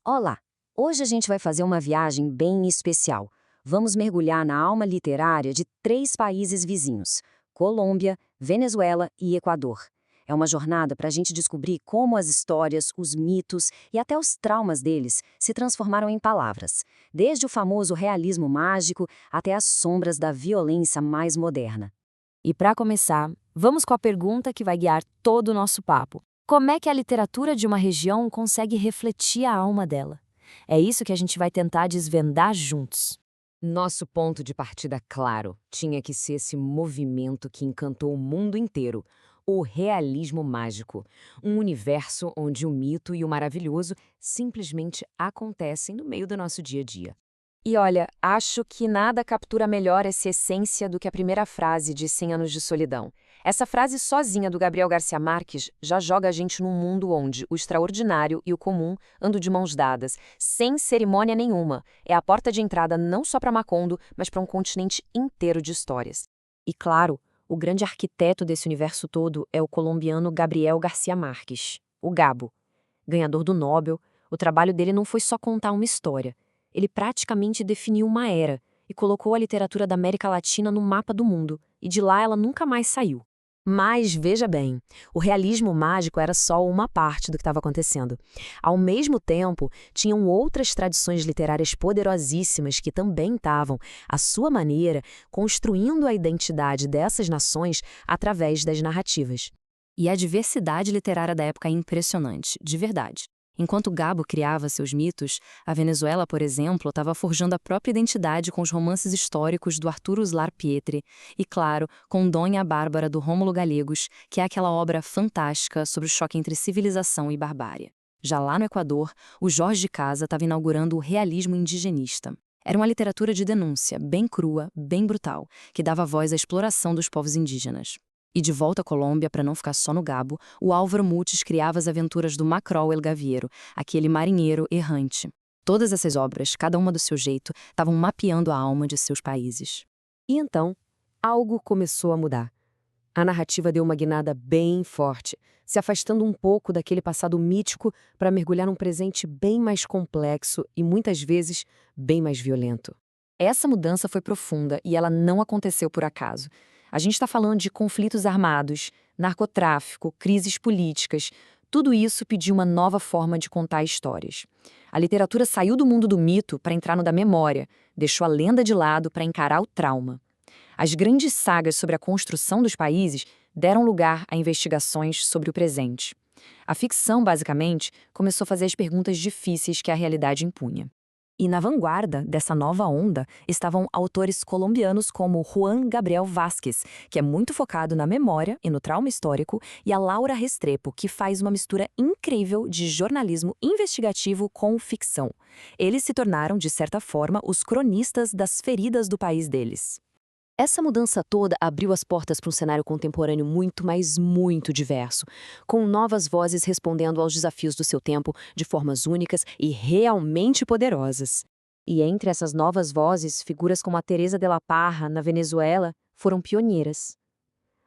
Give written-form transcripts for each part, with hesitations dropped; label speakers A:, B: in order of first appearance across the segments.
A: Olá! Hoje a gente vai fazer uma viagem bem especial. Vamos mergulhar na alma literária de 3 países vizinhos: Colômbia, Venezuela e Equador. É uma jornada para a gente descobrir como as histórias, os mitos e até os traumas deles se transformaram em palavras, desde o famoso realismo mágico até as sombras da violência mais moderna.
B: E para começar, vamos com a pergunta que vai guiar todo o nosso papo. Como é que a literatura de uma região consegue refletir a alma dela? É isso que a gente vai tentar desvendar juntos.
C: Nosso ponto de partida claro tinha que ser esse movimento que encantou o mundo inteiro, o realismo mágico, um universo onde o mito e o maravilhoso simplesmente acontecem no meio do nosso dia a dia.
B: E olha, acho que nada captura melhor essa essência do que a primeira frase de 100 Anos de Solidão. Essa frase sozinha do Gabriel Garcia Marques já joga a gente num mundo onde o extraordinário e o comum andam de mãos dadas, sem cerimônia nenhuma. É a porta de entrada não só para Macondo, mas para um continente inteiro de histórias. E claro, o grande arquiteto desse universo todo é o colombiano Gabriel Garcia Marques, o Gabo. Ganhador do Nobel, o trabalho dele não foi só contar uma história. Ele praticamente definiu uma era e colocou a literatura da América Latina no mapa do mundo, e de lá ela nunca mais saiu. Mas, veja bem, o realismo mágico era só uma parte do que estava acontecendo. Ao mesmo tempo, tinham outras tradições literárias poderosíssimas que também estavam, à sua maneira, construindo a identidade dessas nações através das narrativas. E a diversidade literária da época é impressionante, de verdade. Enquanto Gabo criava seus mitos, a Venezuela, por exemplo, estava forjando a própria identidade com os romances históricos do Arthur Uslar Pietri e, claro, com Dona Bárbara do Rômulo Gallegos, que é aquela obra fantástica sobre o choque entre civilização e barbárie. Já lá no Equador, o Jorge de Casa estava inaugurando o realismo indigenista. Era uma literatura de denúncia, bem crua, bem brutal, que dava voz à exploração dos povos indígenas. E de volta à Colômbia, para não ficar só no Gabo, o Álvaro Mutis criava as aventuras do Macrol El Gaviero, aquele marinheiro errante. Todas essas obras, cada uma do seu jeito, estavam mapeando a alma de seus países.
D: E então, algo começou a mudar. A narrativa deu uma guinada bem forte, se afastando um pouco daquele passado mítico para mergulhar num presente bem mais complexo e, muitas vezes, bem mais violento.
B: Essa mudança foi profunda e ela não aconteceu por acaso. A gente está falando de conflitos armados, narcotráfico, crises políticas. Tudo isso pediu uma nova forma de contar histórias. A literatura saiu do mundo do mito para entrar no da memória, deixou a lenda de lado para encarar o trauma. As grandes sagas sobre a construção dos países deram lugar a investigações sobre o presente. A ficção, basicamente, começou a fazer as perguntas difíceis que a realidade impunha. E na vanguarda dessa nova onda estavam autores colombianos como Juan Gabriel Vázquez, que é muito focado na memória e no trauma histórico, e a Laura Restrepo, que faz uma mistura incrível de jornalismo investigativo com ficção. Eles se tornaram, de certa forma, os cronistas das feridas do país deles.
D: Essa mudança toda abriu as portas para um cenário contemporâneo muito, mas muito diverso, com novas vozes respondendo aos desafios do seu tempo de formas únicas e realmente poderosas. E entre essas novas vozes, figuras como a Teresa de la Parra, na Venezuela, foram pioneiras.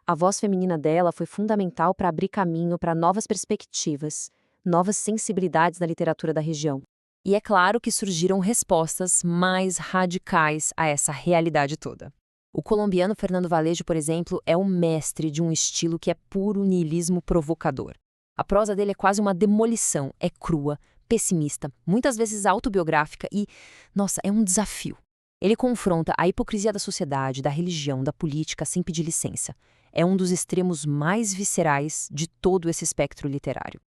D: A voz feminina dela foi fundamental para abrir caminho para novas perspectivas, novas sensibilidades na literatura da região.
B: E é claro que surgiram respostas mais radicais a essa realidade toda.
D: O colombiano Fernando Valejo, por exemplo, é o mestre de um estilo que é puro niilismo provocador. A prosa dele é quase uma demolição, é crua, pessimista, muitas vezes autobiográfica e, nossa, é um desafio. Ele confronta a hipocrisia da sociedade, da religião, da política sem pedir licença. É um dos extremos mais viscerais de todo esse espectro literário.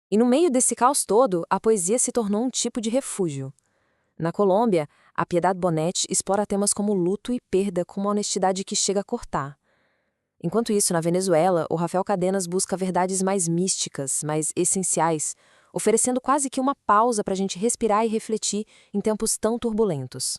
B: E no meio desse caos todo, a poesia se tornou um tipo de refúgio. Na Colômbia, a Piedad Bonet explora temas como luto e perda com uma honestidade que chega a cortar. Enquanto isso, na Venezuela, o Rafael Cadenas busca verdades mais místicas, mais essenciais, oferecendo quase que uma pausa para a gente respirar e refletir em tempos tão turbulentos.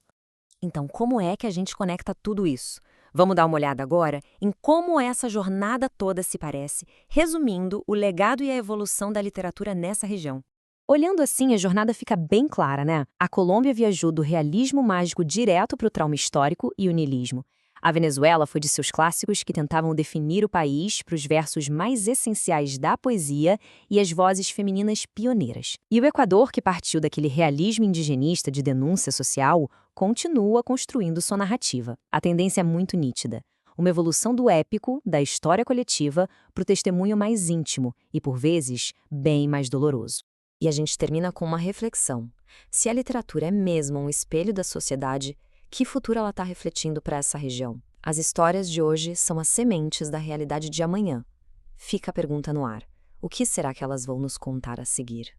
A: Então, como é que a gente conecta tudo isso? Vamos dar uma olhada agora em como essa jornada toda se parece, resumindo o legado e a evolução da literatura nessa região. Olhando assim, a jornada fica bem clara, né? A Colômbia viajou do realismo mágico direto para o trauma histórico e o niilismo.
D: A Venezuela foi de seus clássicos que tentavam definir o país para os versos mais essenciais da poesia e as vozes femininas pioneiras. E o Equador, que partiu daquele realismo indigenista de denúncia social, continua construindo sua narrativa. A tendência é muito nítida. Uma evolução do épico, da história coletiva, para o testemunho mais íntimo e, por vezes, bem mais doloroso.
B: E a gente termina com uma reflexão. Se a literatura é mesmo um espelho da sociedade, que futuro ela está refletindo para essa região? As histórias de hoje são as sementes da realidade de amanhã. Fica a pergunta no ar. O que será que elas vão nos contar a seguir?